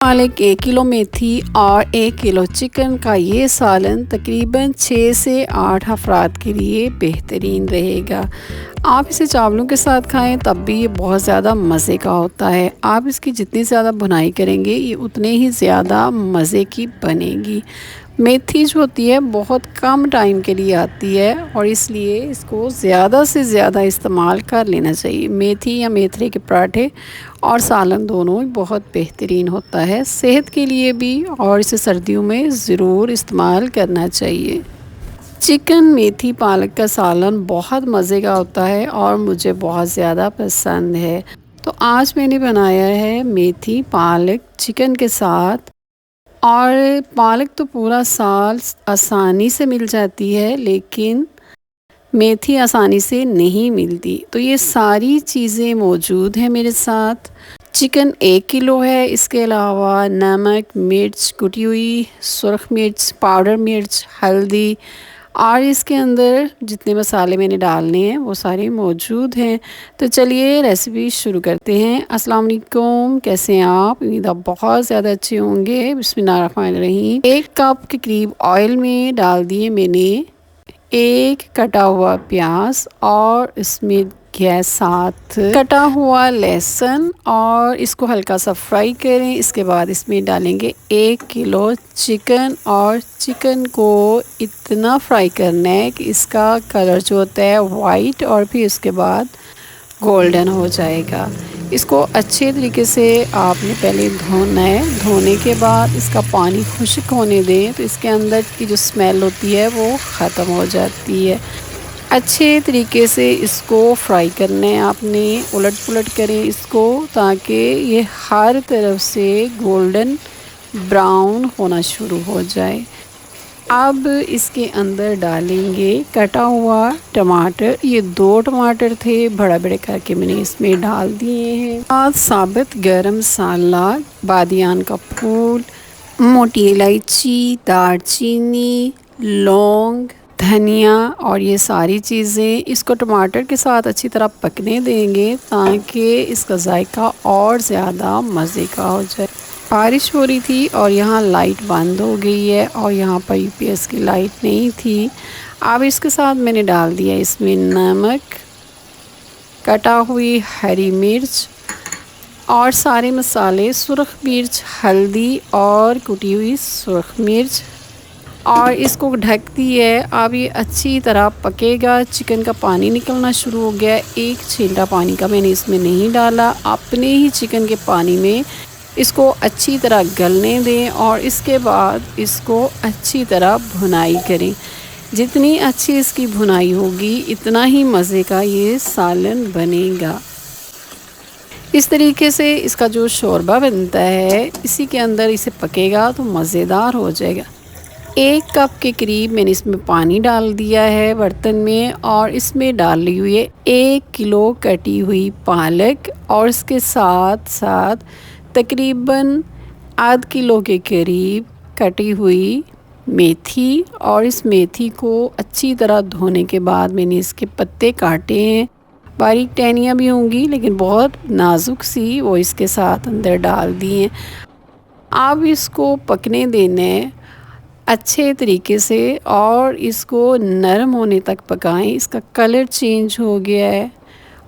पालक 1 किलो मेथी और 1 kilo chicken का ये सालन तकरीबन 6 से 8 अफराद के लिए बेहतरीन रहेगा। आप इसे चावलों के साथ खाएं तब भी ये बहुत ज़्यादा मज़े का होता है। आप इसकी जितनी ज़्यादा भुनाई करेंगे ये उतने ही ज़्यादा मज़े की बनेगी। मेथी जो होती है बहुत कम टाइम के लिए आती है और इसलिए इसको ज़्यादा से ज़्यादा इस्तेमाल कर लेना चाहिए। मेथी या मेथरे के पराठे और सालन दोनों बहुत बेहतरीन होता है सेहत के लिए भी, और इसे सर्दियों में ज़रूर इस्तेमाल करना चाहिए। चिकन मेथी पालक का सालन बहुत मज़े का होता है और मुझे बहुत ज़्यादा पसंद है। तो आज मैंने बनाया है मेथी पालक चिकन के साथ। और पालक तो पूरा साल आसानी से मिल जाती है, लेकिन मेथी आसानी से नहीं मिलती। तो ये सारी चीज़ें मौजूद हैं मेरे साथ। चिकन 1 किलो है, इसके अलावा नमक, मिर्च, कुटी हुई सुरख मिर्च, पाउडर मिर्च, हल्दी और इसके अंदर जितने मसाले मैंने डालने हैं वो सारे मौजूद हैं। तो चलिए रेसिपी शुरू करते हैं। अस्सलाम वालेकुम, कैसे हैं आप? उम्मीद आप बहुत ज़्यादा अच्छे होंगे। बिस्मिल्लाहिर्रहमानिर्रहीम। 1 कप के करीब ऑयल में डाल दिए मैंने 1 कटा हुआ प्याज और इसमें गैस साथ कटा हुआ लहसुन और इसको हल्का सा फ्राई करें। इसके बाद इसमें डालेंगे 1 किलो चिकन और चिकन को इतना फ्राई करना है कि इसका कलर जो होता है वाइट और फिर इसके बाद गोल्डन हो जाएगा। इसको अच्छे तरीके से आपने पहले धोना है। धोने के बाद इसका पानी खुश्क होने दें तो इसके अंदर की जो स्मेल होती है वो ख़त्म हो जाती है। अच्छे तरीके से इसको फ्राई करना है आपने, उलट पुलट करें इसको ताकि ये हर तरफ से गोल्डन ब्राउन होना शुरू हो जाए। अब इसके अंदर डालेंगे कटा हुआ टमाटर। ये 2 टमाटर थे, बड़ा बड़े करके मैंने इसमें डाल दिए हैं। और साबुत गरम मसाला, बादियान का फूल, मोटी इलायची, दालचीनी, लौंग, धनिया और ये सारी चीज़ें इसको टमाटर के साथ अच्छी तरह पकने देंगे ताकि इसका जायका और ज़्यादा मज़े का हो जाए। बारिश हो रही थी और यहाँ लाइट बंद हो गई है और यहाँ पर यूपीएस की लाइट नहीं थी। अब इसके साथ मैंने डाल दिया इसमें नमक, कटा हुई हरी मिर्च और सारे मसाले, सुरख मिर्च, हल्दी और कुटी हुई सुरख मिर्च, और इसको ढक दिए। अब ये अच्छी तरह पकेगा। चिकन का पानी निकलना शुरू हो गया। 1 छींटा पानी का मैंने इसमें नहीं डाला। अपने ही चिकन के पानी में इसको अच्छी तरह गलने दें और इसके बाद इसको अच्छी तरह भुनाई करें। जितनी अच्छी इसकी भुनाई होगी इतना ही मज़े का ये सालन बनेगा। इस तरीके से इसका जो शोरबा बनता है इसी के अंदर इसे पकेगा तो मज़ेदार हो जाएगा। 1 कप के करीब मैंने इसमें पानी डाल दिया है बर्तन में और इसमें डाली हुई है 1 किलो कटी हुई पालक और इसके साथ साथ तकरीबन आध किलो के करीब कटी हुई मेथी। और इस मेथी को अच्छी तरह धोने के बाद मैंने इसके पत्ते काटे हैं। बारीक टहनियाँ भी होंगी लेकिन बहुत नाजुक सी, वो इसके साथ अंदर डाल दी हैं। अब इसको पकने देना है अच्छे तरीके से और इसको नरम होने तक पकाएं। इसका कलर चेंज हो गया है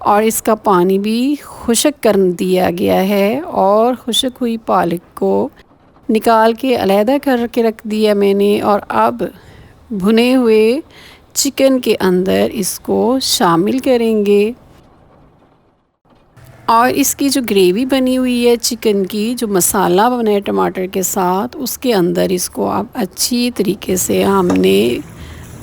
और इसका पानी भी खुश्क कर दिया गया है और खुश्क हुई पालक को निकाल के अलहदा करके रख दिया मैंने। और अब भुने हुए चिकन के अंदर इसको शामिल करेंगे और इसकी जो ग्रेवी बनी हुई है चिकन की, जो मसाला बना है टमाटर के साथ, उसके अंदर इसको अब अच्छी तरीके से हमने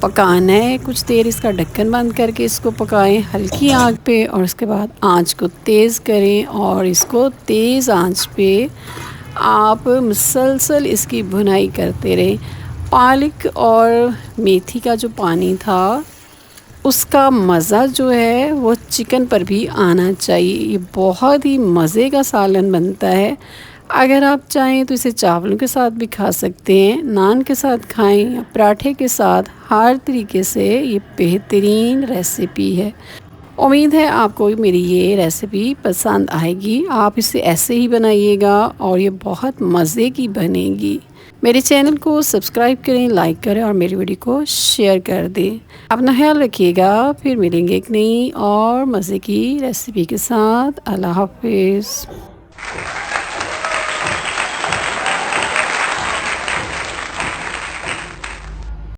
पकाना है। कुछ देर इसका ढक्कन बंद करके इसको पकाएं हल्की आंच पे और उसके बाद आंच को तेज़ करें और इसको तेज़ आंच पे आप मुसलसल इसकी भुनाई करते रहें। पालक और मेथी का जो पानी था उसका मज़ा जो है वो चिकन पर भी आना चाहिए। ये बहुत ही मज़े का सालन बनता है। अगर आप चाहें तो इसे चावलों के साथ भी खा सकते हैं, नान के साथ खाएं या पराठे के साथ। हर तरीके से ये बेहतरीन रेसिपी है। उम्मीद है आपको मेरी ये रेसिपी पसंद आएगी। आप इसे ऐसे ही बनाइएगा और ये बहुत मज़े की बनेगी। मेरे चैनल को सब्सक्राइब करें, लाइक करें और मेरी वीडियो को शेयर कर दें। अपना ख्याल रखिएगा। फिर मिलेंगे एक नई और मज़े की रेसिपी के साथ। अल्लाह हाफ़िज़।